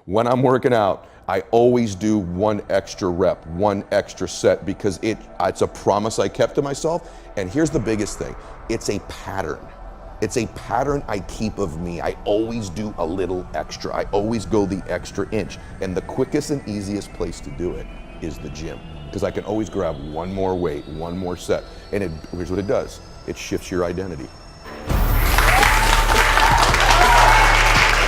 When I'm working out, I always do one extra rep, one extra set, because it's a promise I kept to myself. And here's the biggest thing, it's a pattern. It's a pattern I keep of me. I always do a little extra. I always go the extra inch. And the quickest and easiest place to do it is the gym, because I can always grab one more weight, one more set. And here's what it does. It shifts your identity.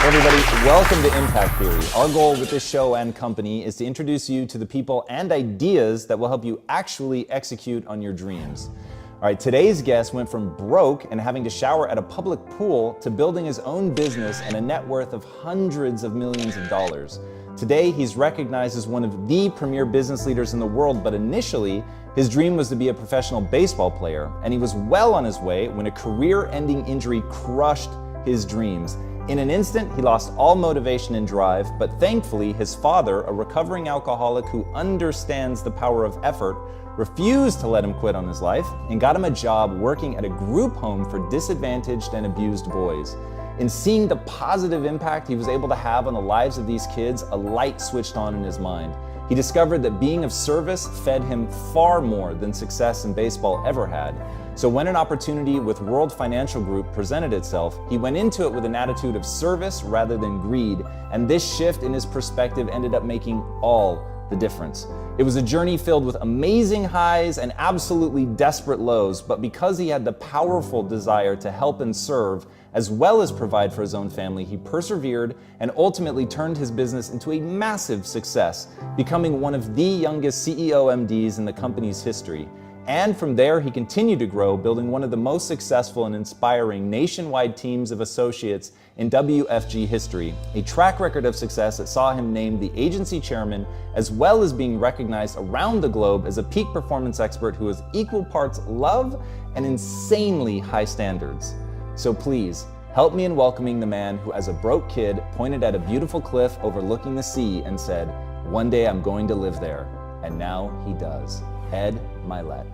Everybody, welcome to Impact Theory. Our goal with this show and company is to introduce you to the people and ideas that will help you actually execute on your dreams. All right, today's guest went from broke and having to shower at a public pool to building his own business and a net worth of hundreds of millions of dollars. Today, he's recognized as one of the premier business leaders in the world, but initially, his dream was to be a professional baseball player, and he was well on his way when a career-ending injury crushed his dreams. In an instant, he lost all motivation and drive, but thankfully, his father, a recovering alcoholic who understands the power of effort, refused to let him quit on his life and got him a job working at a group home for disadvantaged and abused boys. In seeing the positive impact he was able to have on the lives of these kids, a light switched on in his mind. He discovered that being of service fed him far more than success in baseball ever had. So when an opportunity with World Financial Group presented itself, he went into it with an attitude of service rather than greed, and this shift in his perspective ended up making all the difference. It was a journey filled with amazing highs and absolutely desperate lows, but because he had the powerful desire to help and serve, as well as provide for his own family, he persevered and ultimately turned his business into a massive success, becoming one of the youngest CEO MDs in the company's history. And from there, he continued to grow, building one of the most successful and inspiring nationwide teams of associates in WFG history, a track record of success that saw him named the agency chairman, as well as being recognized around the globe as a peak performance expert who has equal parts love and insanely high standards. So please, help me in welcoming the man who, as a broke kid, pointed at a beautiful cliff overlooking the sea and said, "One day I'm going to live there." And now he does. Ed Mylett.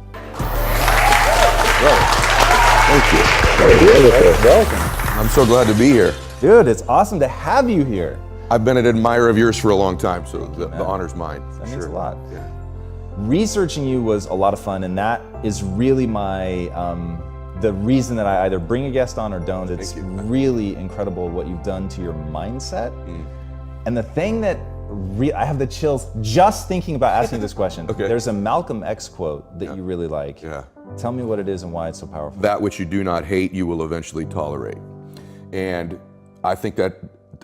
Thank you. Welcome. I'm so glad to be here. Dude, it's awesome to have you here. I've been an admirer of yours for a long time, so the honor's mine. That means a lot. Yeah. Researching you was a lot of fun, and that is really my the reason that I either bring a guest on or don't. It's really incredible what you've done to your mindset. And the thing that I have the chills just thinking about asking this question. Okay. There's a Malcolm X quote that you really like. Yeah. Tell me what it is and why it's so powerful. That which you do not hate, you will eventually tolerate. And I think that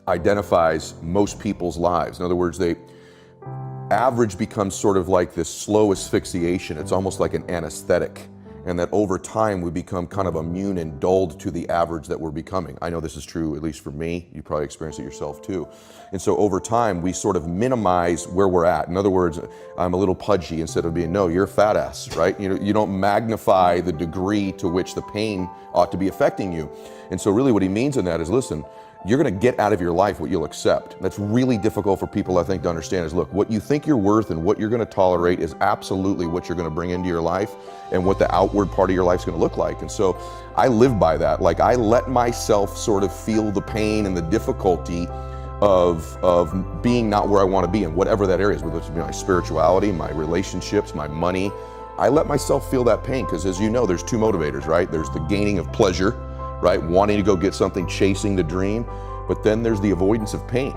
identifies most people's lives. In other words, average becomes sort of like this slow asphyxiation. It's almost like an anesthetic. And that over time we become kind of immune and dulled to the average that we're becoming. I know this is true, at least for me. You probably experience it yourself too. And so over time we sort of minimize where we're at. In other words, I'm a little pudgy instead of being, no, you're a fat ass, right? You don't magnify the degree to which the pain ought to be affecting you. And so really what he means in that is, listen, you're gonna get out of your life what you'll accept. That's really difficult for people, I think, to understand is, look, what you think you're worth and what you're gonna tolerate is absolutely what you're gonna bring into your life and what the outward part of your life's gonna look like. And so I live by that. Like, I let myself sort of feel the pain and the difficulty of being not where I wanna be in whatever that area is, whether it's my spirituality, my relationships, my money. I let myself feel that pain because, as you know, there's two motivators, right? There's the gaining of pleasure, right? Wanting to go get something, chasing the dream, but then there's the avoidance of pain.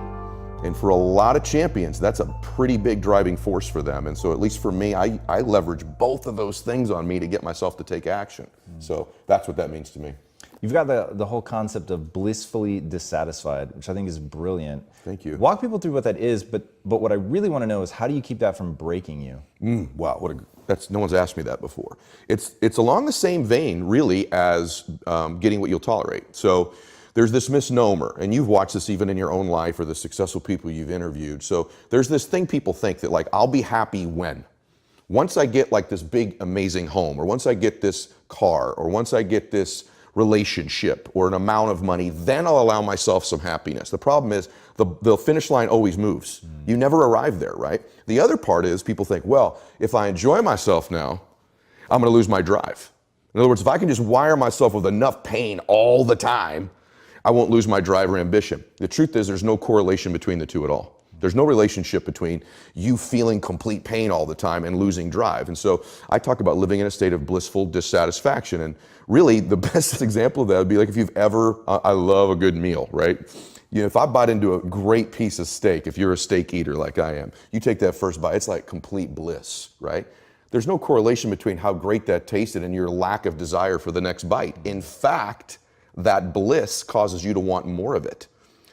And for a lot of champions, that's a pretty big driving force for them. And so at least for me, I leverage both of those things on me to get myself to take action. So that's what that means to me. You've got the whole concept of blissfully dissatisfied, which I think is brilliant. Thank you. Walk people through what that is, but what I really want to know is, how do you keep that from breaking you? Wow, no one's asked me that before. It's along the same vein, really, as getting what you'll tolerate. So there's this misnomer, and you've watched this even in your own life or the successful people you've interviewed. So there's this thing people think that, like, I'll be happy when? Once I get like this big, amazing home, or once I get this car, or once I get this relationship or an amount of money, then I'll allow myself some happiness. The problem is the finish line always moves. You never arrive there, right? The other part is people think, well, if I enjoy myself now, I'm gonna lose my drive. In other words, if I can just wire myself with enough pain all the time, I won't lose my drive or ambition. The truth is there's no correlation between the two at all. There's no relationship between you feeling complete pain all the time and losing drive. And so I talk about living in a state of blissful dissatisfaction. And really the best example of that would be like if you've ever, I love a good meal, right? You know, if I bite into a great piece of steak, if you're a steak eater like I am, you take that first bite, it's like complete bliss, right? There's no correlation between how great that tasted and your lack of desire for the next bite. In fact, that bliss causes you to want more of it.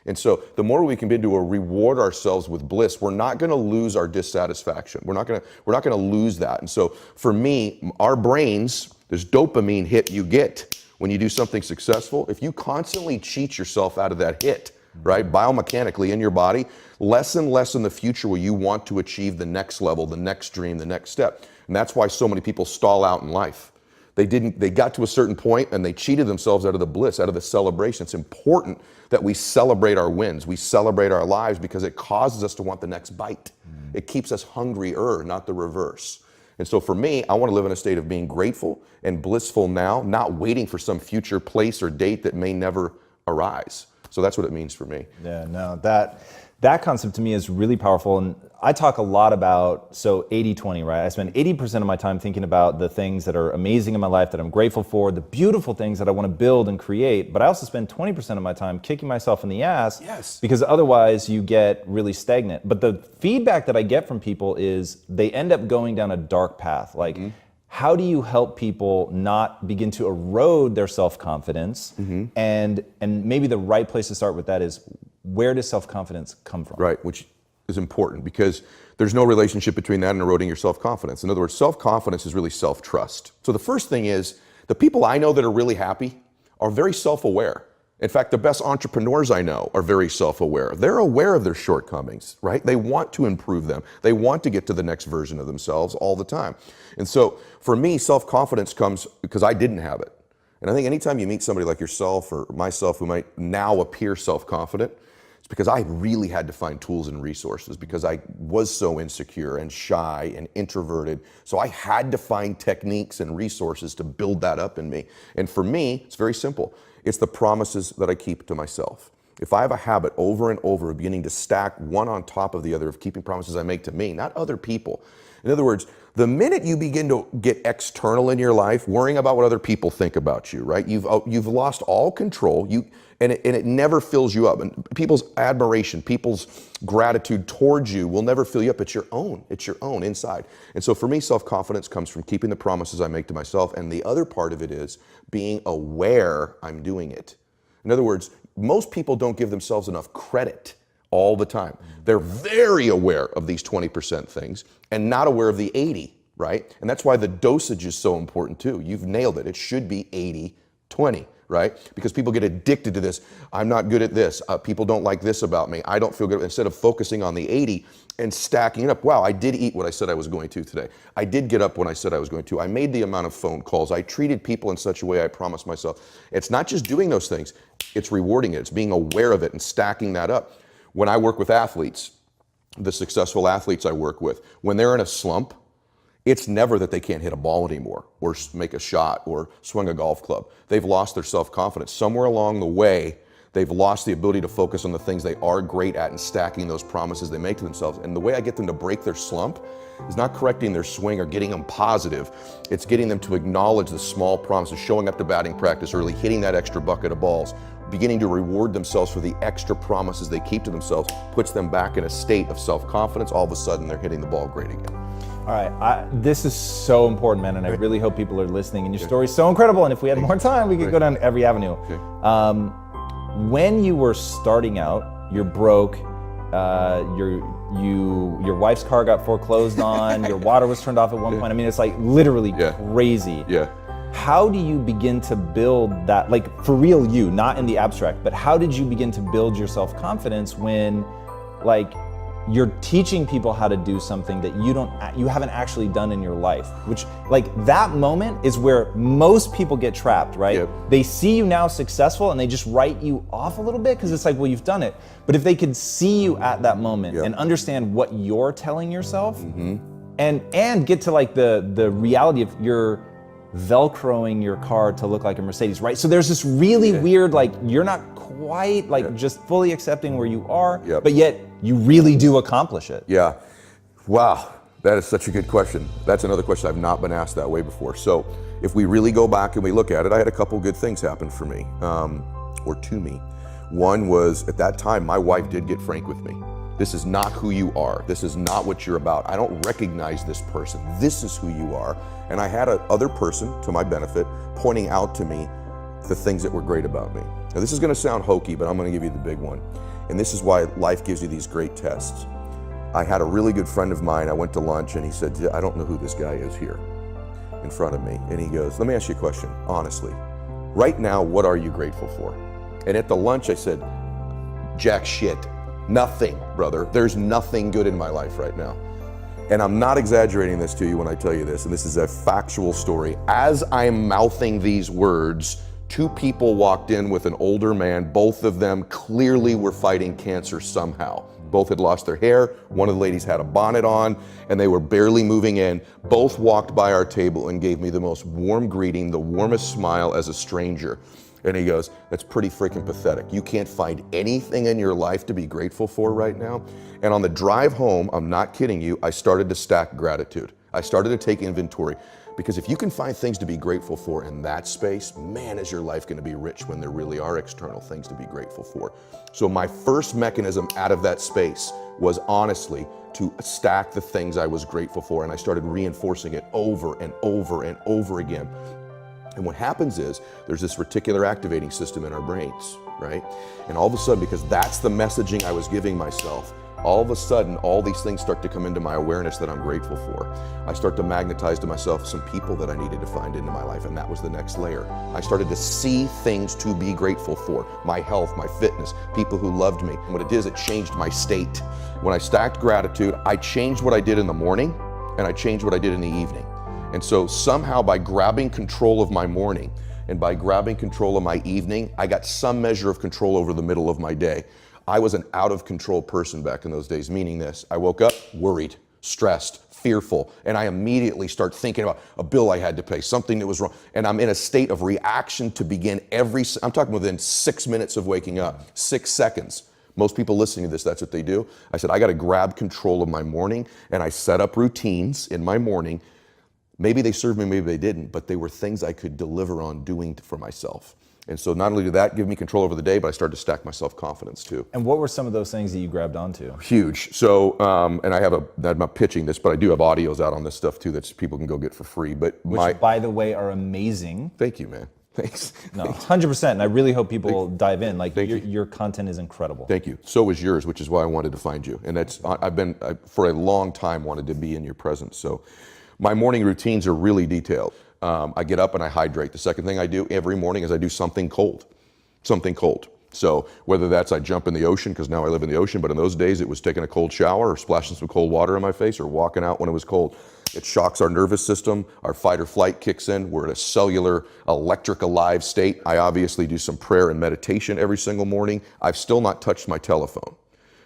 And so the more we can begin to reward ourselves with bliss, we're not going to lose our dissatisfaction. We're not going to lose that. And so for me, our brains, this dopamine hit you get when you do something successful, if you constantly cheat yourself out of that hit, right, biomechanically in your body, less and less in the future will you want to achieve the next level, the next dream, the next step. And that's why so many people stall out in life. They got to a certain point and they cheated themselves out of the bliss, out of the celebration. It's important that we celebrate our wins. We celebrate our lives because it causes us to want the next bite. It keeps us hungrier, not the reverse. And so for me, I want to live in a state of being grateful and blissful now, not waiting for some future place or date that may never arise. So that's what it means for me. Yeah, no, that concept to me is really powerful. And I talk a lot about, so 80-20, right? I spend 80% of my time thinking about the things that are amazing in my life that I'm grateful for, the beautiful things that I want to build and create. But I also spend 20% of my time kicking myself in the ass. Yes. Because otherwise you get really stagnant. But the feedback that I get from people is they end up going down a dark path. Like, how do you help people not begin to erode their self-confidence? And maybe the right place to start with that is, where does self-confidence come from? Right, which is important because there's no relationship between that and eroding your self-confidence. In other words, self-confidence is really self-trust. So the first thing is, the people I know that are really happy are very self-aware. In fact, the best entrepreneurs I know are very self-aware. They're aware of their shortcomings, right? They want to improve them. They want to get to the next version of themselves all the time. And so for me, self-confidence comes because I didn't have it. And I think anytime you meet somebody like yourself or myself who might now appear self-confident, it's because I really had to find tools and resources because I was so insecure and shy and introverted. So I had to find techniques and resources to build that up in me. And for me, it's very simple. It's the promises that I keep to myself. If I have a habit over and over of beginning to stack one on top of the other, of keeping promises I make to me, not other people. In other words, the minute you begin to get external in your life, worrying about what other people think about you, right? You've lost all control. And it never fills you up. And people's admiration, people's gratitude towards you will never fill you up. It's your own. It's your own inside. And so for me, self-confidence comes from keeping the promises I make to myself. And the other part of it is being aware I'm doing it. In other words, most people don't give themselves enough credit all the time. They're very aware of these 20% things and not aware of the 80, right? And that's why the dosage is so important too. You've nailed it. It should be 80-20. Right? Because people get addicted to this. I'm not good at this. People don't like this about me. I don't feel good. Instead of focusing on the 80 and stacking it up. Wow, I did eat what I said I was going to today. I did get up when I said I was going to. I made the amount of phone calls. I treated people in such a way I promised myself. It's not just doing those things. It's rewarding it. It's being aware of it and stacking that up. When I work with athletes, the successful athletes I work with, when they're in a slump, it's never that they can't hit a ball anymore or make a shot or swing a golf club. They've lost their self-confidence. Somewhere along the way, they've lost the ability to focus on the things they are great at and stacking those promises they make to themselves. And the way I get them to break their slump is not correcting their swing or getting them positive. It's getting them to acknowledge the small promises, showing up to batting practice early, hitting that extra bucket of balls, beginning to reward themselves for the extra promises they keep to themselves, puts them back in a state of self-confidence. All of a sudden, they're hitting the ball great again. All right, this is so important, man, and I really hope people are listening. And your story's so incredible, and if we had more time, we could go down every avenue. When you were starting out, you're broke, your wife's car got foreclosed on, your water was turned off at one point. I mean, it's like literally crazy. How do you begin to build that, like for real you, not in the abstract, but how did you begin to build your self-confidence when like you're teaching people how to do something that you haven't actually done in your life? Which like that moment is where most people get trapped, right? They see you now successful and they just write you off a little bit because it's like, well, you've done it. But if they could see you at that moment and understand what you're telling yourself and get to like the reality of Velcroing your car to look like a Mercedes, right? So there's this really weird, like, you're not quite like just fully accepting where you are, but yet you really do accomplish it. Yeah. Wow. That is such a good question. That's another question I've not been asked that way before. So if we really go back and we look at it, I had a couple good things happen for me, or to me. One was, at that time, my wife did get frank with me. This is not who you are. This is not what you're about. I don't recognize this person. This is who you are. And I had a other person, to my benefit, pointing out to me the things that were great about me. Now, this is gonna sound hokey, but I'm gonna give you the big one. And this is why life gives you these great tests. I had a really good friend of mine, I went to lunch and he said, I don't know who this guy is here in front of me. And he goes, let me ask you a question, honestly. Right now, what are you grateful for? And at the lunch I said, jack shit, nothing, brother. There's nothing good in my life right now. And I'm not exaggerating this to you when I tell you this, and this is a factual story. As I'm mouthing these words, two people walked in with an older man. Both of them clearly were fighting cancer somehow. Both had lost their hair. One of the ladies had a bonnet on and they were barely moving in. Both walked by our table and gave me the most warm greeting, the warmest smile as a stranger. And he goes, that's pretty freaking pathetic. You can't find anything in your life to be grateful for right now. And on the drive home, I'm not kidding you, I started to stack gratitude. I started to take inventory. Because if you can find things to be grateful for in that space, man, is your life going to be rich when there really are external things to be grateful for. So my first mechanism out of that space was honestly to stack the things I was grateful for, and I started reinforcing it over and over and over again. And what happens is there's this reticular activating system in our brains, right? And all of a sudden, because that's the messaging I was giving myself, all of a sudden, all these things start to come into my awareness that I'm grateful for. I start to magnetize to myself some people that I needed to find into my life, and that was the next layer. I started to see things to be grateful for. My health, my fitness, people who loved me. And what it did is it changed my state. When I stacked gratitude, I changed what I did in the morning, and I changed what I did in the evening. And so somehow by grabbing control of my morning, and by grabbing control of my evening, I got some measure of control over the middle of my day. I was an out of control person back in those days, meaning this: I woke up worried, stressed, fearful, and I immediately start thinking about a bill I had to pay, something that was wrong, and I'm in a state of reaction to begin I'm talking within 6 minutes of waking up, 6 seconds. Most people listening to this, that's what they do. I said, I gotta grab control of my morning, and I set up routines in my morning. Maybe they served me, maybe they didn't, but they were things I could deliver on doing for myself. And so not only did that give me control over the day, but I started to stack my self-confidence too. And what were some of those things that you grabbed onto? Huge. So, and I'm not pitching this, but I do have audios out on this stuff too that people can go get for free. But Which, by the way, are amazing. Thank you, man. Thanks. No, 100%. And I really hope people dive in. Like, your content is incredible. Thank you. So is yours, which is why I wanted to find you. And that's, I for a long time wanted to be in your presence. So my morning routines are really detailed. I get up and I hydrate. The second thing I do every morning is I do something cold. So whether that's I jump in the ocean, because now I live in the ocean, but in those days it was taking a cold shower or splashing some cold water in my face or walking out when it was cold. It shocks our nervous system, our fight or flight kicks in, we're in a cellular, electric alive state. I obviously do some prayer and meditation every single morning. I've still not touched my telephone.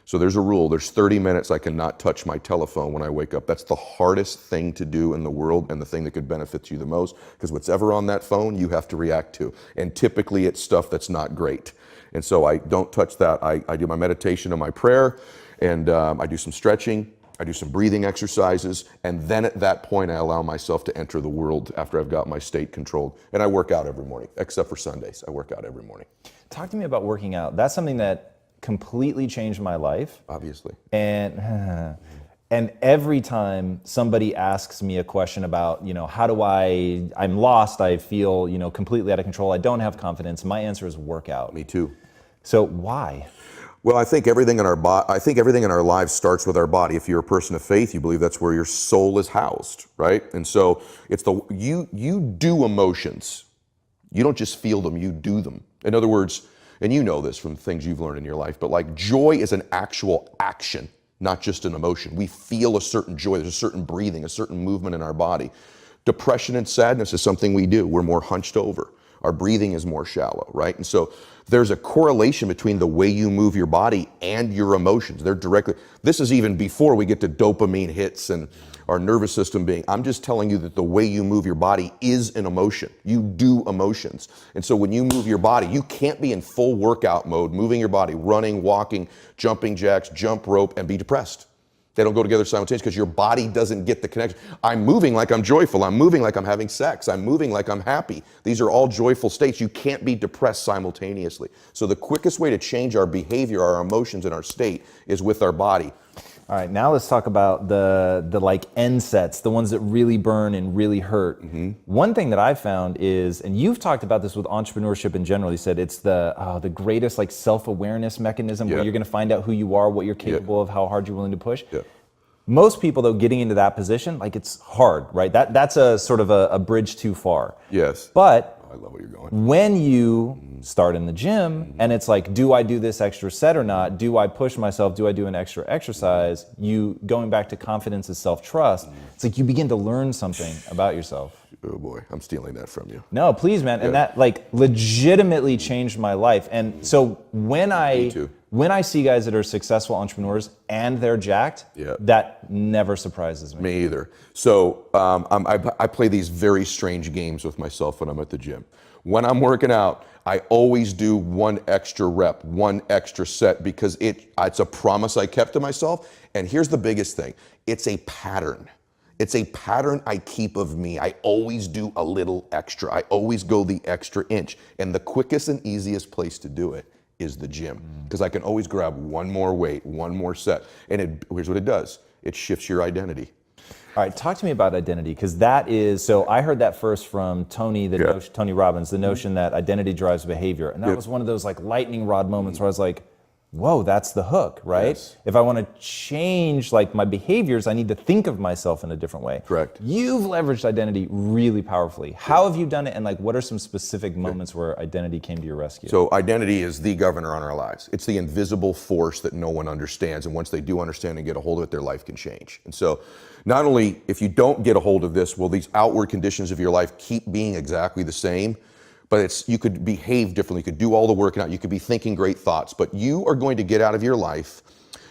So there's a rule, there's 30 minutes I cannot touch my telephone when I wake up. That's the hardest thing to do in the world and the thing that could benefit you the most, because what's ever on that phone you have to react to. And typically it's stuff that's not great. And so I don't touch that. I do my meditation and my prayer, and I do some stretching, I do some breathing exercises, and then at that point I allow myself to enter the world after I've got my state controlled. And I work out every morning, except for Sundays. I work out every morning. Talk to me about working out. That's something that completely changed my life. Obviously. And every time somebody asks me a question about, I'm lost, I feel, completely out of control, I don't have confidence, my answer is workout. Me too. So why? Well, I think everything in our lives starts with our body. If you're a person of faith, you believe that's where your soul is housed, right? And so it's you do emotions. You don't just feel them, you do them. In other words, and you know this from things you've learned in your life, but like joy is an actual action, not just an emotion. We feel a certain joy, there's a certain breathing, a certain movement in our body. Depression and sadness is something we do. We're more hunched over. Our breathing is more shallow, right? And so there's a correlation between the way you move your body and your emotions. They're directly, this is even before we get to dopamine hits and our nervous system being, I'm just telling you that the way you move your body is an emotion. You do emotions. And so when you move your body, you can't be in full workout mode, moving your body, running, walking, jumping jacks, jump rope, and be depressed. They don't go together simultaneously because your body doesn't get the connection. I'm moving like I'm joyful. I'm moving like I'm having sex. I'm moving like I'm happy. These are all joyful states. You can't be depressed simultaneously. So the quickest way to change our behavior, our emotions, and our state is with our body. All right, now let's talk about the like end sets, the ones that really burn and really hurt. One thing that I've found is, and you've talked about this with entrepreneurship in general, you said it's the greatest like self-awareness mechanism where you're gonna find out who you are, what you're capable of, how hard you're willing to push. Most people though, getting into that position, like it's hard, right? That's a sort of a bridge too far. Yes. But I love where you're going. when you start in the gym and it's like, do I do this extra set or not? Do I push myself? Do I do an extra exercise? You going back to confidence and self-trust, it's like you begin to learn something about yourself. Oh boy, I'm stealing that from you. No, please, man. And that like legitimately changed my life. And so when I see guys that are successful entrepreneurs and they're jacked, that never surprises me. Me either. So I play these very strange games with myself when I'm at the gym. When I'm working out, I always do one extra rep, one extra set, because it's a promise I kept to myself. And here's the biggest thing. It's a pattern. It's a pattern I keep of me. I always do a little extra. I always go the extra inch. And the quickest and easiest place to do it is the gym, because I can always grab one more weight, one more set. And here's what it does. It shifts your identity. All right, talk to me about identity, because that is, so I heard that first from Tony, Tony Robbins, the notion that identity drives behavior. And that was one of those like lightning rod moments where I was like, whoa, that's the hook, right? Yes. If I want to change like my behaviors, I need to think of myself in a different way. Correct. You've leveraged identity really powerfully. How have you done it? And like, what are some specific moments where identity came to your rescue? So identity is the governor on our lives. It's the invisible force that no one understands. And once they do understand and get a hold of it, their life can change. And so not only if you don't get a hold of this, will these outward conditions of your life keep being exactly the same, but you could behave differently, you could do all the working out, you could be thinking great thoughts, but you are going to get out of your life,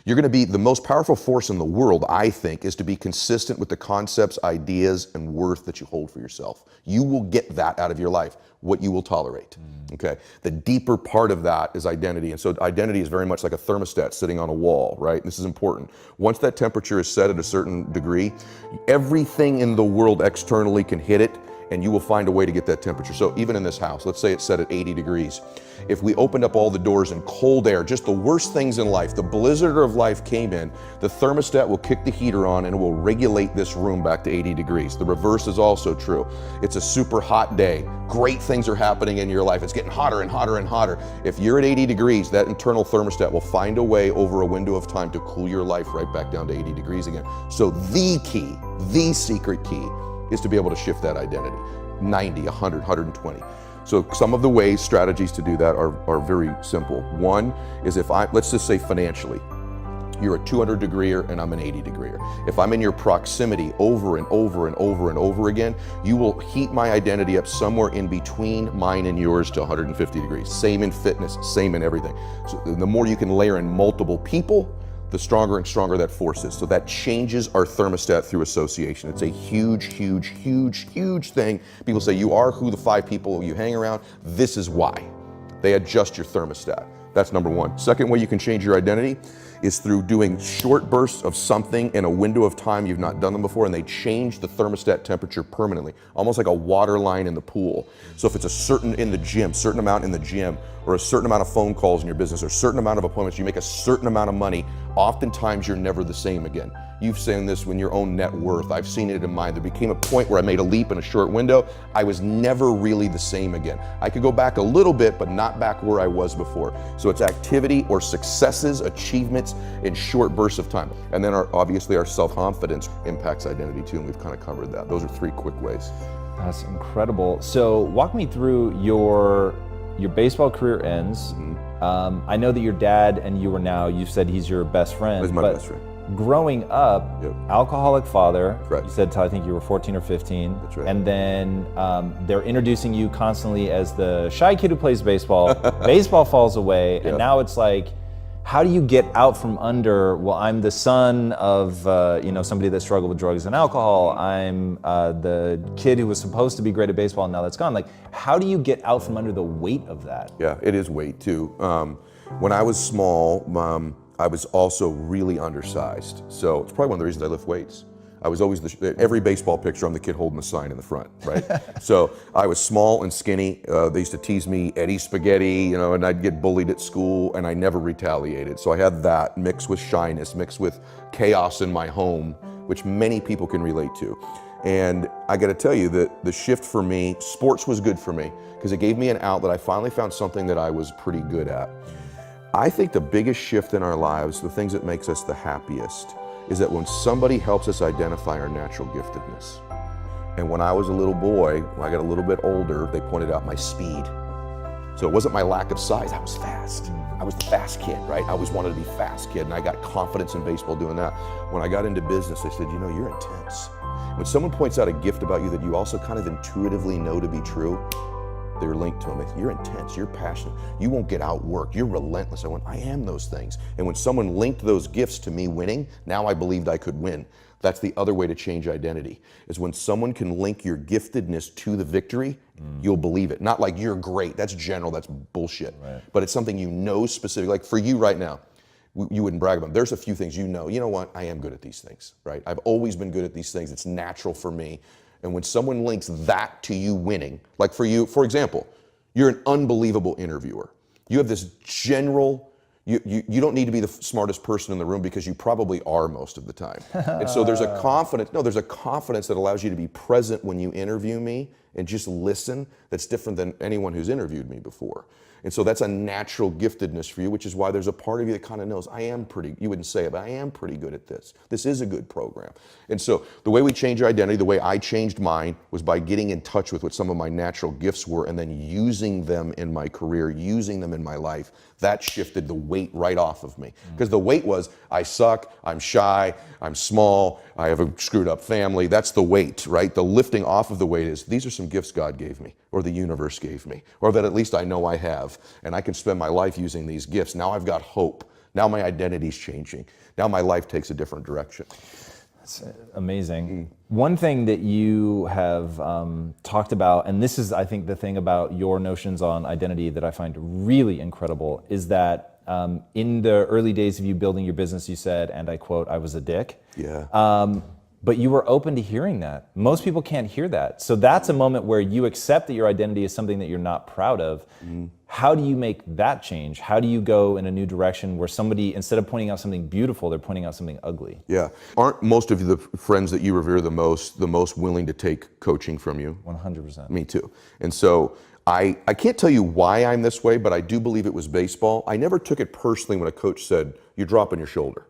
you're going to be the most powerful force in the world, I think, is to be consistent with the concepts, ideas, and worth that you hold for yourself. You will get that out of your life, what you will tolerate, okay? The deeper part of that is identity, and so identity is very much like a thermostat sitting on a wall, right? This is important. Once that temperature is set at a certain degree, everything in the world externally can hit it, and you will find a way to get that temperature. So even in this house, let's say it's set at 80 degrees. If we opened up all the doors and cold air, just the worst things in life, the blizzard of life came in, the thermostat will kick the heater on and it will regulate this room back to 80 degrees. The reverse is also true. It's a super hot day. Great things are happening in your life. It's getting hotter and hotter and hotter. If you're at 80 degrees, that internal thermostat will find a way over a window of time to cool your life right back down to 80 degrees again. So the key, the secret key, is to be able to shift that identity. 90, 100, 120. So some of the ways, strategies to do that are very simple. One is let's just say financially, you're a 200 degreer and I'm an 80 degreer. If I'm in your proximity over and over and over and over again, you will heat my identity up somewhere in between mine and yours to 150 degrees. Same in fitness, same in everything. So the more you can layer in multiple people, the stronger and stronger that force is. So that changes our thermostat through association. It's a huge, huge, huge, huge thing. People say you are who the 5 people you hang around. This is why. They adjust your thermostat. That's number one. Second way you can change your identity is through doing short bursts of something in a window of time you've not done them before, and they change the thermostat temperature permanently, almost like a water line in the pool. So if it's a certain amount in the gym, or a certain amount of phone calls in your business, or a certain amount of appointments, you make a certain amount of money, oftentimes you're never the same again. You've seen this when your own net worth. I've seen it in mine. There became a point where I made a leap in a short window. I was never really the same again. I could go back a little bit, but not back where I was before. So it's activity or successes, achievements in short bursts of time. And then obviously our self-confidence impacts identity too, and we've kind of covered that. Those are 3 quick ways. That's incredible. So walk me through your baseball career ends. I know that your dad and you said he's your best friend. He's my best friend. growing up, Yep. alcoholic father, Correct. you said till I think you were 14 or 15. That's right. And then they're introducing you constantly as the shy kid who plays baseball. Baseball falls away, and Yep. now it's like, how do you get out from under, well, I'm the son of somebody that struggled with drugs and alcohol. I'm the kid who was supposed to be great at baseball and now that's gone. Like, how do you get out from under the weight of that? Yeah, it is weight too. When I was small, I was also really undersized. So it's probably one of the reasons I lift weights. I was always every baseball picture, I'm the kid holding the sign in the front, right? So I was small and skinny. They used to tease me Eddie Spaghetti, and I'd get bullied at school, and I never retaliated. So I had that mixed with shyness, mixed with chaos in my home, which many people can relate to. And I got to tell you that the shift for me, sports was good for me because it gave me an outlet. I finally found something that I was pretty good at. I think the biggest shift in our lives, the things that makes us the happiest, is that when somebody helps us identify our natural giftedness. And when I was a little boy, when I got a little bit older, they pointed out my speed. So it wasn't my lack of size, I was fast. I was the fast kid, right? I always wanted to be fast kid, and I got confidence in baseball doing that. When I got into business, they said, you're intense. When someone points out a gift about you that you also kind of intuitively know to be true, they're linked to them. You're intense, you're passionate, you won't get outworked, you're relentless. I went, I am those things. And when someone linked those gifts to me winning, now I believed I could win. That's the other way to change identity, is when someone can link your giftedness to the victory, you'll believe it. Not like you're great, that's general, that's bullshit. Right. But it's something you know specific, like for you right now, you wouldn't brag about them. There's a few things you know what, I am good at these things, right? I've always been good at these things, it's natural for me. And when someone links that to you winning, like for you, for example, you're an unbelievable interviewer. You have this general, you don't need to be the smartest person in the room because you probably are most of the time. And so there's a confidence that allows you to be present when you interview me and just listen that's different than anyone who's interviewed me before. And so that's a natural giftedness for you, which is why there's a part of you that kind of knows, you wouldn't say it, but I am pretty good at this. This is a good program. And so the way we change your identity, the way I changed mine, was by getting in touch with what some of my natural gifts were and then using them in my career, using them in my life. That shifted the weight right off of me. Because the weight was, I suck, I'm shy, I'm small, I have a screwed up family. That's the weight, right? The lifting off of the weight is, these are some gifts God gave me, or the universe gave me, or that at least I know I have, and I can spend my life using these gifts. Now I've got hope. Now my identity's changing. Now my life takes a different direction. That's amazing. One thing that you have talked about, and this is, I think, the thing about your notions on identity that I find really incredible, is that in the early days of you building your business, you said, and I quote, I was a dick. Yeah. But you were open to hearing that. Most people can't hear that. So that's a moment where you accept that your identity is something that you're not proud of. How do you make that change? How do you go in a new direction where somebody, instead of pointing out something beautiful, they're pointing out something ugly? Yeah. Aren't most of the friends that you revere the most willing to take coaching from you? 100%. Me too. And so I can't tell you why I'm this way, but I do believe it was baseball. I never took it personally when a coach said, you're dropping your shoulder.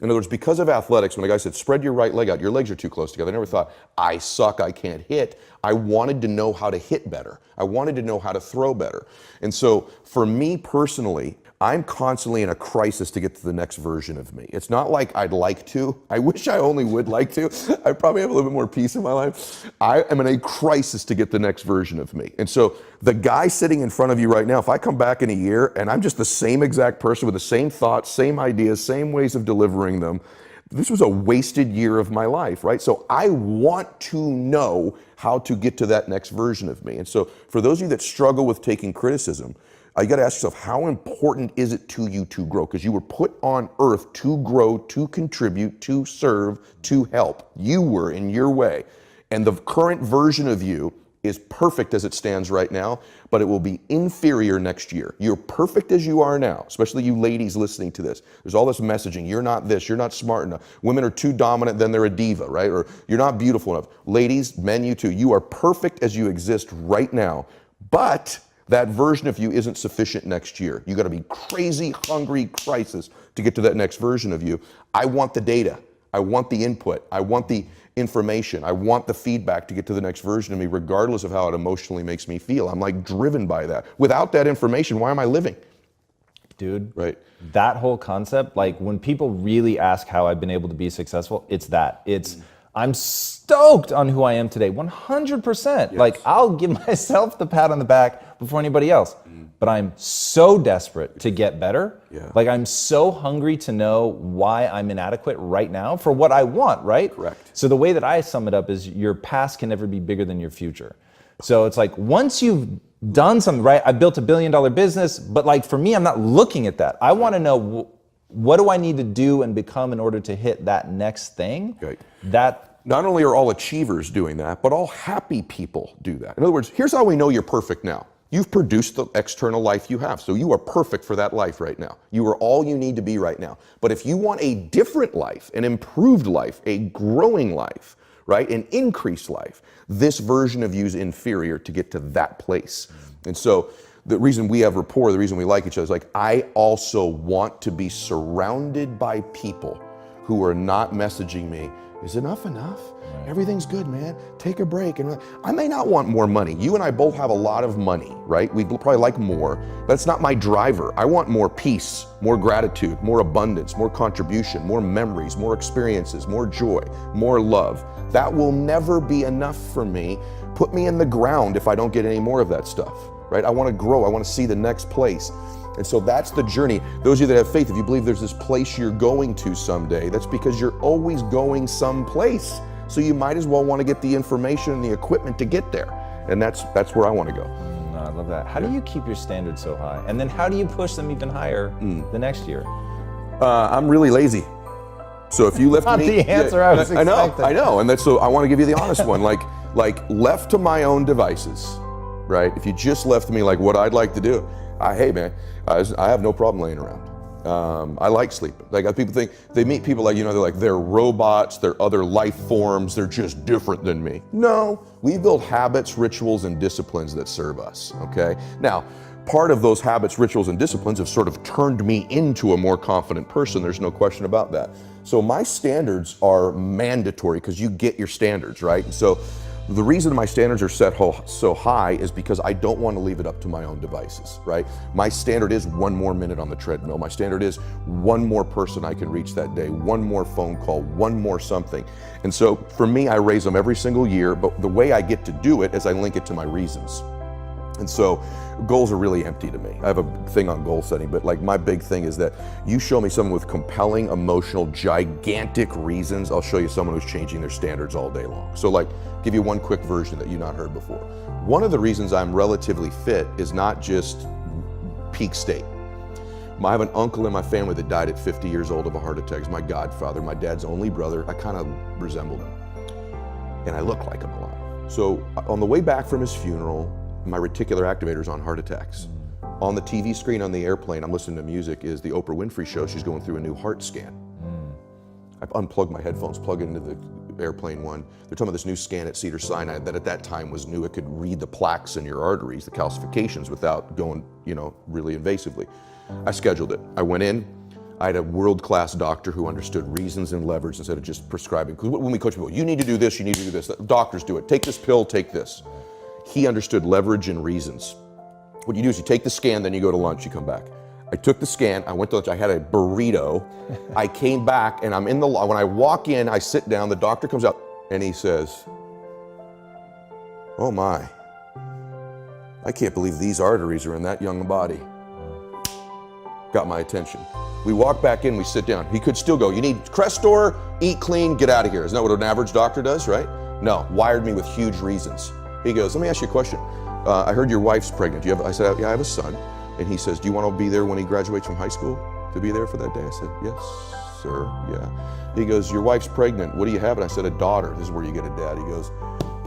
In other words, because of athletics, when a guy said, spread your right leg out, your legs are too close together, I never thought, I suck, I can't hit. I wanted to know how to hit better. I wanted to know how to throw better. And so for me personally, I'm constantly in a crisis to get to the next version of me. It's not like I'd like to. I wish I only would like to. I probably have a little bit more peace in my life. I am in a crisis to get the next version of me. And so the guy sitting in front of you right now, if I come back in a year and I'm just the same exact person with the same thoughts, same ideas, same ways of delivering them, this was a wasted year of my life, right? So I want to know how to get to that next version of me. And so for those of you that struggle with taking criticism, you got to ask yourself, how important is it to you to grow? Because you were put on earth to grow, to contribute, to serve, to help. You were in your way. And the current version of you is perfect as it stands right now, but it will be inferior next year. You're perfect as you are now, especially you ladies listening to this. There's all this messaging, you're not this, you're not smart enough. Women are too dominant, then they're a diva, right? Or you're not beautiful enough. Ladies, men, you too. You are perfect as you exist right now, but that version of you isn't sufficient next year. You got to be crazy, hungry, crisis to get to that next version of you. I want the data. I want the input. I want the information. I want the feedback to get to the next version of me, regardless of how it emotionally makes me feel. I'm like driven by that. Without that information, why am I living? Dude, right? That whole concept, like when people really ask how I've been able to be successful, it's that. It's I'm stoked on who I am today, 100%. Yes. Like I'll give myself the pat on the back before anybody else. But I'm so desperate to get better. Yeah. Like I'm so hungry to know why I'm inadequate right now for what I want, right? Correct. So the way that I sum it up is your past can never be bigger than your future. So it's like once you've done something, right? I built $1 billion business, but like for me, I'm not looking at that. I want to know what do I need to do and become in order to hit that next thing? Right. That Not only are all achievers doing that, but all happy people do that. In other words, here's how we know you're perfect now. You've produced the external life you have, so you are perfect for that life right now. You are all you need to be right now. But if you want a different life, an improved life, a growing life, right, an increased life, this version of you is inferior to get to that place. And so the reason we have rapport, the reason we like each other is like, I also want to be surrounded by people who are not messaging me, is enough? Everything's good, man. Take a break. And I may not want more money. You and I both have a lot of money, right? We'd probably like more. That's not my driver. I want more peace, more gratitude, more abundance, more contribution, more memories, more experiences, more joy, more love. That will never be enough for me. Put me in the ground if I don't get any more of that stuff, right? I want to grow. I want to see the next place. And so that's the journey. Those of you that have faith, if you believe there's this place you're going to someday, that's because you're always going someplace. So you might as well want to get the information and the equipment to get there. And that's where I want to go. No, I love that. How do you keep your standards so high? And then how do you push them even higher the next year? I'm really lazy. So if you left Not me, the answer I was expecting. I know, and that's so. I want to give you the honest one. Like left to my own devices, right? If you just left me like what I'd like to do, hey man, I have no problem laying around. I like sleeping. Like people think they meet people like they're robots, they're other life forms, they're just different than me. No, we build habits, rituals, and disciplines that serve us. Okay, now. Part of those habits, rituals, and disciplines have sort of turned me into a more confident person. There's no question about that. So my standards are mandatory because you get your standards, right? So the reason my standards are set so high is because I don't want to leave it up to my own devices, right? My standard is 1 more minute on the treadmill. My standard is 1 more person I can reach that day, 1 more phone call, 1 more something. And so for me, I raise them every single year, but the way I get to do it is I link it to my reasons. And so goals are really empty to me. I have a thing on goal setting, but like my big thing is that you show me someone with compelling, emotional, gigantic reasons, I'll show you someone who's changing their standards all day long. So like, give you one quick version that you've not heard before. One of the reasons I'm relatively fit is not just peak state. I have an uncle in my family that died at 50 years old of a heart attack. He's my godfather, my dad's only brother. I kind of resembled him. And I look like him a lot. So on the way back from his funeral, my reticular activator's on heart attacks. On the TV screen on the airplane, I'm listening to music, is the Oprah Winfrey show. She's going through a new heart scan. I've unplugged my headphones, plug it into the airplane one. They're talking about this new scan at Cedars-Sinai that at that time was new. It could read the plaques in your arteries, the calcifications, without going, really invasively. I scheduled it. I went in. I had a world-class doctor who understood reasons and leverage instead of just prescribing. Because when we coach people, you need to do this, you need to do this. Doctors do it. Take this pill, take this. He understood leverage and reasons. What you do is you take the scan, then you go to lunch, you come back. I took the scan, I went to lunch, I had a burrito. I came back and I'm in the, when I walk in, I sit down, the doctor comes out and he says, oh my, I can't believe these arteries are in that young body. Got my attention. We walk back in, we sit down. He could still go, you need Crestor, eat clean, get out of here. Isn't that what an average doctor does, right? No, wired me with huge reasons. He goes, let me ask you a question. I heard your wife's pregnant. I said, yeah, I have a son. And he says, do you want to be there when he graduates from high school to be there for that day? I said, yes, sir, yeah. He goes, your wife's pregnant. What do you have? And I said, a daughter. This is where you get a dad. He goes,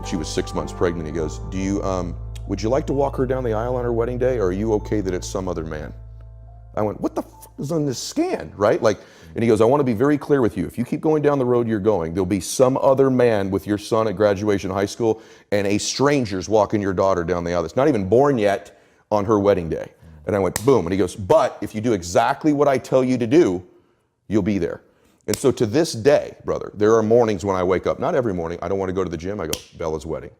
she was 6 months pregnant. He goes, would you like to walk her down the aisle on her wedding day? Or are you okay that it's some other man? I went, what the fuck is on this scan, right? And he goes, I want to be very clear with you. If you keep going down the road you're going, there'll be some other man with your son at graduation high school and a stranger's walking your daughter down the aisle that's not even born yet on her wedding day. And I went, boom. And he goes, but if you do exactly what I tell you to do, you'll be there. And so to this day, brother, there are mornings when I wake up, not every morning, I don't want to go to the gym. I go, Bella's wedding,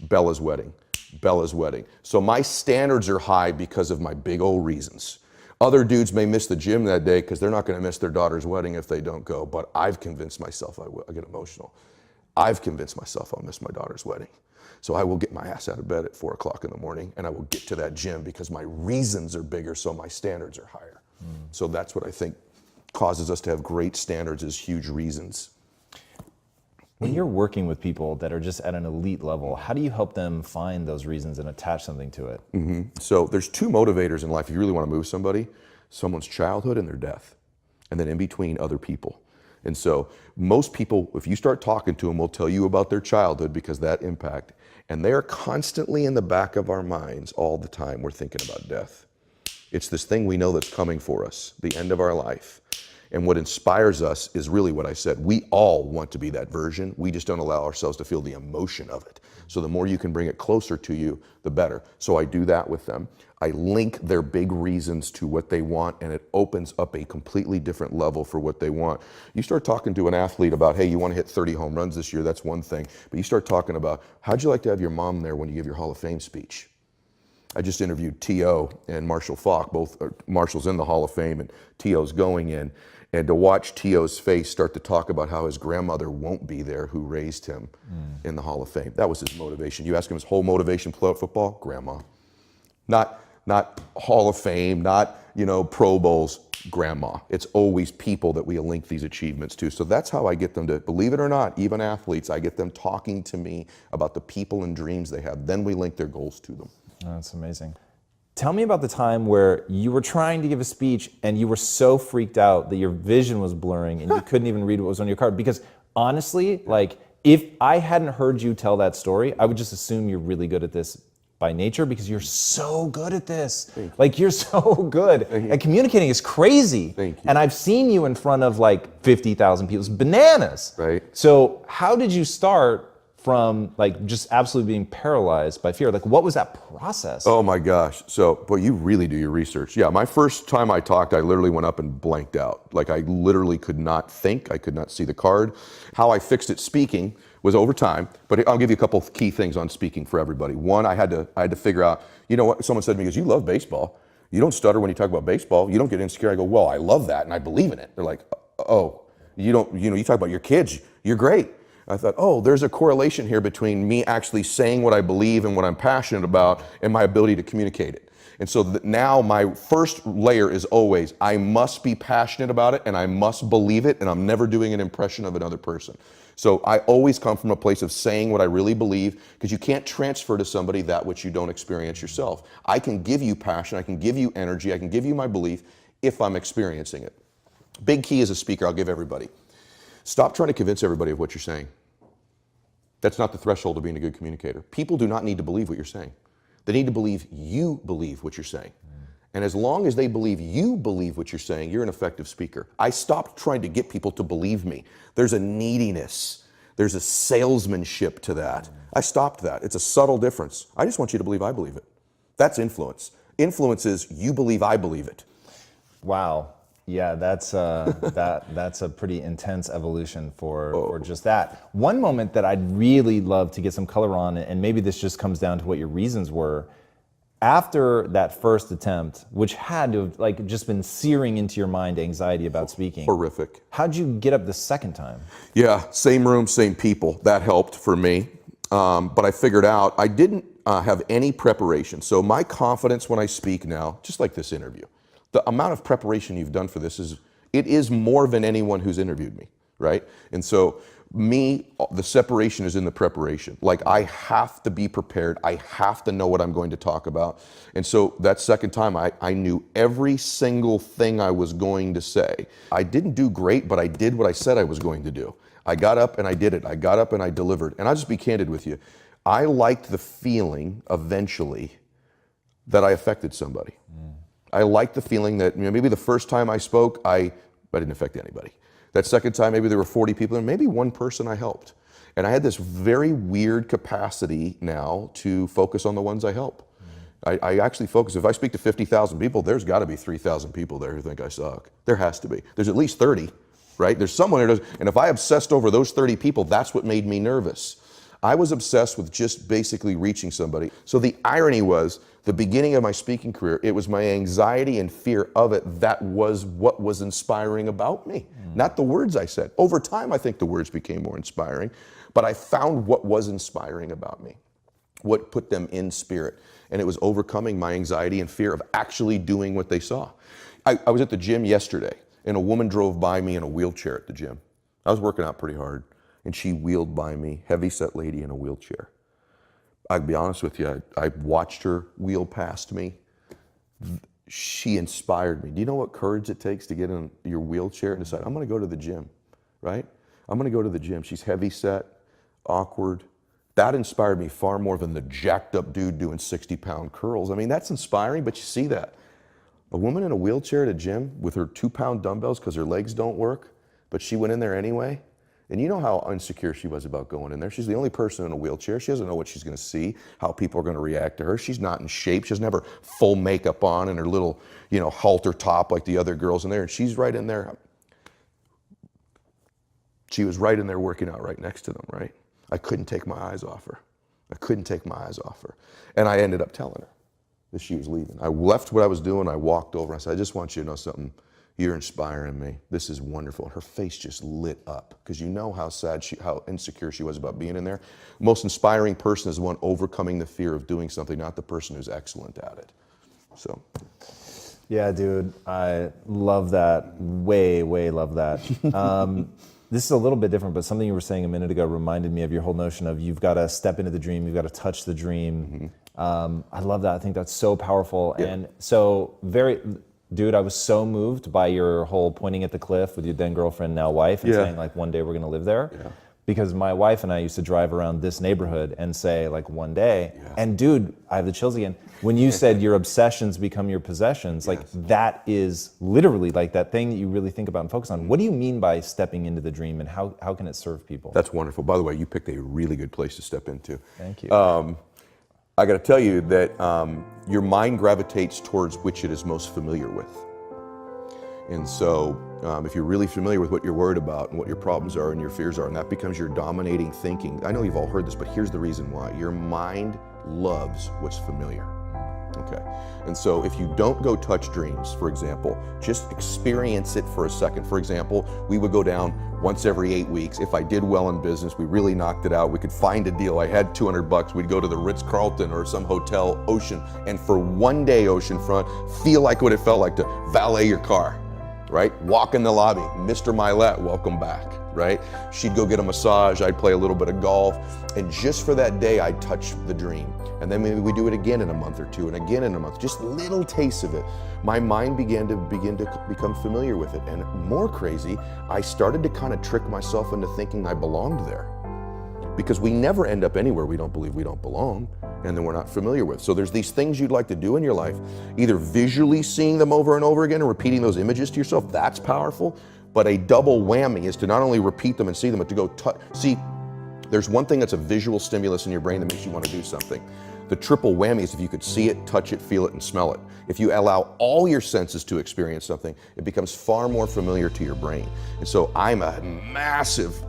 Bella's wedding, Bella's wedding. So my standards are high because of my big old reasons. Other dudes may miss the gym that day because they're not going to miss their daughter's wedding if they don't go, but I've convinced myself I will. I get emotional. I've convinced myself I'll miss my daughter's wedding. So I will get my ass out of bed at 4 o'clock in the morning and I will get to that gym because my reasons are bigger, so my standards are higher. So that's what I think causes us to have great standards, is huge reasons. When you're working with people that are just at an elite level, how do you help them find those reasons and attach something to it? So there's two motivators in life if you really want to move somebody: someone's childhood and their death, and then in between, other people. And so most people, if you start talking to them, will tell you about their childhood because that impact, and they're constantly in the back of our minds all the time. We're thinking about death. It's this thing we know that's coming for us, the end of our life. And what inspires us is really what I said. We all want to be that version. We just don't allow ourselves to feel the emotion of it. So the more you can bring it closer to you, the better. So I do that with them. I link their big reasons to what they want, and it opens up a completely different level for what they want. You start talking to an athlete about, hey, you want to hit 30 home runs this year, that's one thing. But you start talking about, how'd you like to have your mom there when you give your Hall of Fame speech? I just interviewed T.O. and Marshall Faulk. Both Marshall's in the Hall of Fame and T.O.'s going in. And to watch T.O.'s face start to talk about how his grandmother won't be there, who raised him in the Hall of Fame. That was his motivation. You ask him his whole motivation to play football? Grandma. Not Hall of Fame, not, Pro Bowls, grandma. It's always people that we link these achievements to. So that's how I get them to, believe it or not, even athletes, I get them talking to me about the people and dreams they have. Then we link their goals to them. Oh, that's amazing. Tell me about the time where you were trying to give a speech and you were so freaked out that your vision was blurring and you couldn't even read what was on your card. Because honestly, if I hadn't heard you tell that story, I would just assume you're really good at this by nature because you're so good at this. You're so good. And communicating is crazy. Thank you. And I've seen you in front of 50,000 people. It's bananas. Right. So how did you start from just absolutely being paralyzed by fear? What was that process? Oh my gosh. So, boy, you really do your research. Yeah, my first time I talked, I literally went up and blanked out. I literally could not think. I could not see the card. How I fixed it speaking was over time, but I'll give you a couple of key things on speaking for everybody. One, I had to figure out, what someone said to me is, you love baseball. You don't stutter when you talk about baseball. You don't get insecure. I go, well, I love that and I believe in it. They're like, oh, you don't, you talk about your kids. You're great. I thought, oh, there's a correlation here between me actually saying what I believe and what I'm passionate about and my ability to communicate it. And so now my first layer is always, I must be passionate about it and I must believe it, and I'm never doing an impression of another person. So I always come from a place of saying what I really believe, because you can't transfer to somebody that which you don't experience yourself. I can give you passion, I can give you energy, I can give you my belief if I'm experiencing it. Big key as a speaker, I'll give everybody. Stop trying to convince everybody of what you're saying. That's not the threshold of being a good communicator. People do not need to believe what you're saying. They need to believe you believe what you're saying. And as long as they believe you believe what you're saying, you're an effective speaker. I stopped trying to get people to believe me. There's a neediness. There's a salesmanship to that. I stopped that. It's a subtle difference. I just want you to believe I believe it. That's influence. Influence is you believe I believe it. Wow. Yeah, that's a pretty intense evolution for just that. One moment that I'd really love to get some color on, and maybe this just comes down to what your reasons were, after that first attempt, which had to have just been searing into your mind anxiety about speaking. Horrific. How'd you get up the second time? Yeah, same room, same people. That helped for me. But I figured out I didn't have any preparation. So my confidence when I speak now, just like this interview, the amount of preparation you've done for this is more than anyone who's interviewed me, right? And so the separation is in the preparation. I have to be prepared. I have to know what I'm going to talk about. And so that second time, I knew every single thing I was going to say. I didn't do great, but I did what I said I was going to do. I got up and I did it. I got up and I delivered. And I'll just be candid with you. I liked the feeling eventually that I affected somebody. I liked the feeling that maybe the first time I spoke, I didn't affect anybody. That second time, maybe there were 40 people, and maybe one person I helped. And I had this very weird capacity now to focus on the ones I help. I actually focus. If I speak to 50,000 people, there's got to be 3,000 people there who think I suck. There has to be. There's at least 30, right? There's someone who does. And if I obsessed over those 30 people, that's what made me nervous. I was obsessed with just basically reaching somebody. So the irony was, the beginning of my speaking career, it was my anxiety and fear of it that was what was inspiring about me, not the words I said. Over time, I think the words became more inspiring, but I found what was inspiring about me, what put them in spirit. And it was overcoming my anxiety and fear of actually doing what they saw. I was at the gym yesterday, and a woman drove by me in a wheelchair at the gym. I was working out pretty hard, and she wheeled by me, heavy-set lady in a wheelchair. I'll be honest with you, I watched her wheel past me. She inspired me. Do you know what courage it takes to get in your wheelchair and decide, I'm gonna go to the gym, right? I'm gonna go to the gym. She's heavy-set, awkward. That inspired me far more than the jacked up dude doing 60-pound curls. I mean, that's inspiring, but you see that. A woman in a wheelchair at a gym with her 2-pound dumbbells because her legs don't work, but she went in there anyway. And you know how insecure she was about going in there. She's the only person in a wheelchair. She doesn't know what she's gonna see, how people are gonna react to her. She's not in shape. She doesn't have her full makeup on and her little, halter top like the other girls in there. And she's right in there. She was right in there working out right next to them, right? I couldn't take my eyes off her. I couldn't take my eyes off her. And I ended up telling her that she was leaving. I left what I was doing. I walked over. I said, I just want you to know something. You're inspiring me. This is wonderful. Her face just lit up because you know how sad how insecure she was about being in there. Most inspiring person is the one overcoming the fear of doing something, not the person who's excellent at it. So. Yeah, dude, I love that. Way love that. This is a little bit different, but something you were saying a minute ago reminded me of your whole notion of you've got to step into the dream, you've got to touch the dream. I love that. I think that's so powerful. Yeah. And so dude, I was so moved by your whole pointing at the cliff with your then girlfriend, now wife, and saying like, one day we're gonna live there. Yeah. Because my wife and I used to drive around this neighborhood and say like, one day, and dude, I have the chills again. When you said your obsessions become your possessions, like that is literally like that thing that you really think about and focus on. What do you mean by stepping into the dream, and how can it serve people? That's wonderful. By the way, you picked a really good place to step into. Thank you. I got to tell you that your mind gravitates towards which it is most familiar with. And so if you're really familiar with what you're worried about and what your problems are and your fears are, and that becomes your dominating thinking, I know you've all heard this, but here's the reason why. Your mind loves what's familiar. Okay, and so if you don't go touch dreams, for example, just experience it for a second. For example, we would go down once every 8 weeks. If I did well in business, we really knocked it out, we could find a deal. I had $200, we'd go to the Ritz-Carlton or some hotel, Ocean, and for one day oceanfront, feel like what it felt like to valet your car, right? Walk in the lobby, Mr. Mylett, welcome back, right? She'd go get a massage, I'd play a little bit of golf, and just for that day, I'd touch the dream. And then maybe we do it again in a month or two, and again in a month, just little tastes of it. My mind began to become familiar with it. And more crazy, I started to kind of trick myself into thinking I belonged there. Because we never end up anywhere we don't believe we don't belong, and then we're not familiar with. So there's these things you'd like to do in your life, either visually seeing them over and over again and repeating those images to yourself, that's powerful, but a double whammy is to not only repeat them and see them, but to go see, there's one thing that's a visual stimulus in your brain that makes you want to do something. The triple whammy is if you could see it, touch it, feel it, and smell it. If you allow all your senses to experience something, it becomes far more familiar to your brain. And so I'm a massive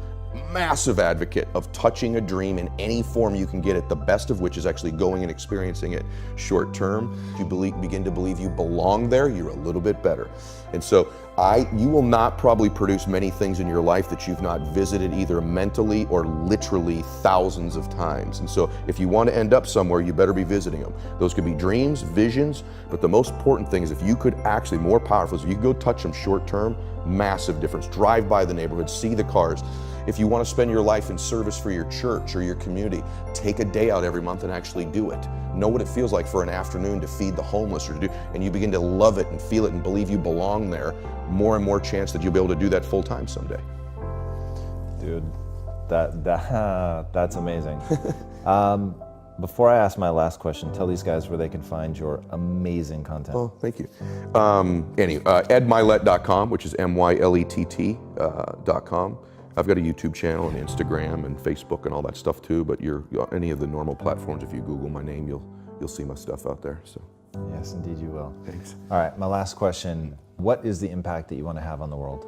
advocate of touching a dream in any form you can get it, the best of which is actually going and experiencing it short term. If you begin to believe you belong there, you're a little bit better. And so you will not probably produce many things in your life that you've not visited either mentally or literally thousands of times. And so if you want to end up somewhere, you better be visiting them. Those could be dreams, visions, but the most important thing is if you could actually, more powerful, is if you could go touch them short term, massive difference. Drive by the neighborhood, see the cars. If you want to spend your life in service for your church or your community, take a day out every month and actually do it. Know what it feels like for an afternoon to feed the homeless, and you begin to love it and feel it and believe you belong there, more and more chance that you'll be able to do that full time someday. Dude, that's amazing. Before I ask my last question, tell these guys where they can find your amazing content. Oh, thank you. edmylett.com, which is MYLETT.com. I've got a YouTube channel and Instagram and Facebook and all that stuff too, but any of the normal platforms, if you Google my name, you'll see my stuff out there. So. Yes, indeed you will. Thanks. All right, my last question. What is the impact that you want to have on the world?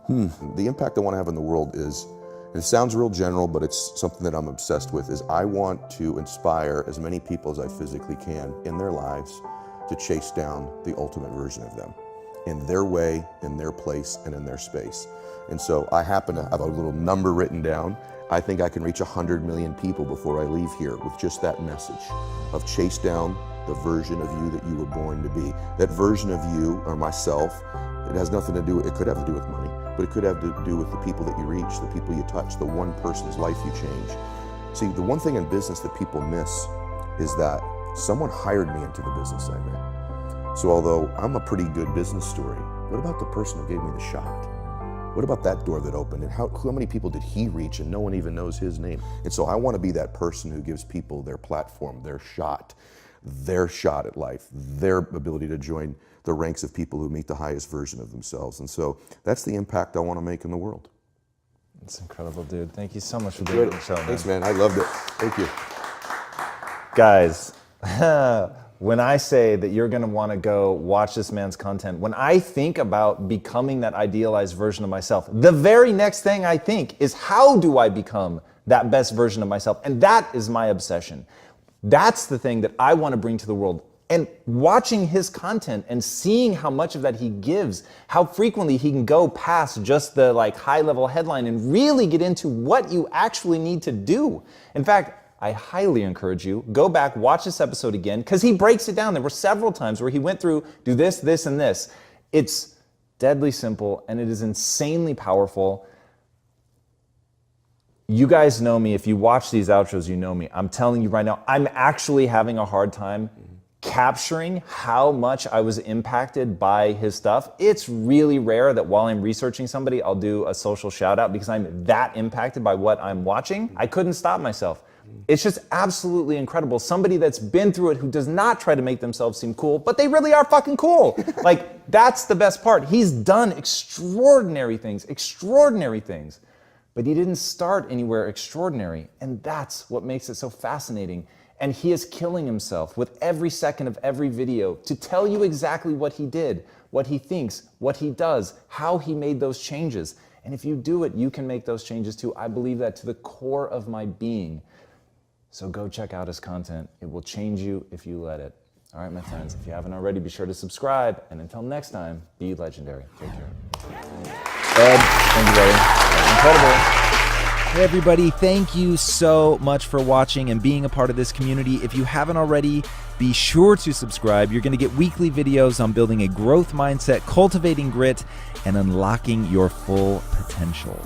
The impact I want to have on the world is it sounds real general, but it's something that I'm obsessed with, is I want to inspire as many people as I physically can in their lives to chase down the ultimate version of them in their way, in their place, and in their space. And so I happen to have a little number written down. I think I can reach 100 million people before I leave here with just that message of chase down the version of you that you were born to be. That version of you, or myself, it has nothing to do, it could have to do with money, but it could have to do with the people that you reach, the people you touch, the one person's life you change. See, the one thing in business that people miss is that someone hired me into the business I'm in. So although I'm a pretty good business story, what about the person who gave me the shot? What about that door that opened, and how many people did he reach and no one even knows his name? And so I want to be that person who gives people their platform, their shot at life, their ability to join the ranks of people who meet the highest version of themselves. And so that's the impact I want to make in the world. It's incredible, dude. Thank you so much for being on the show, man. Thanks, man. I loved it. Thank you. Guys, when I say that you're going to want to go watch this man's content, when I think about becoming that idealized version of myself, the very next thing I think is, how do I become that best version of myself? And that is my obsession. That's the thing that I want to bring to the world. And watching his content and seeing how much of that he gives, how frequently he can go past just the high level headline and really get into what you actually need to do. In fact, I highly encourage you, go back, watch this episode again, because he breaks it down. There were several times where he went through, do this, this, and this. It's deadly simple, and it is insanely powerful. You guys know me. If you watch these outros, you know me. I'm telling you right now, I'm actually having a hard time capturing how much I was impacted by his stuff. It's really rare that while I'm researching somebody, I'll do a social shout out because I'm that impacted by what I'm watching. I couldn't stop myself. It's just absolutely incredible. Somebody that's been through it, who does not try to make themselves seem cool, but they really are fucking cool. That's the best part. He's done extraordinary things, but he didn't start anywhere extraordinary. And that's what makes it so fascinating. And he is killing himself with every second of every video to tell you exactly what he did, what he thinks, what he does, how he made those changes. And if you do it, you can make those changes too. I believe that to the core of my being. So go check out his content. It will change you if you let it. All right, my friends, if you haven't already, be sure to subscribe. And until next time, be legendary. Take care. Ed, thank you, buddy. That was incredible. Hey everybody, thank you so much for watching and being a part of this community. If you haven't already, be sure to subscribe. You're going to get weekly videos on building a growth mindset, cultivating grit, and unlocking your full potential.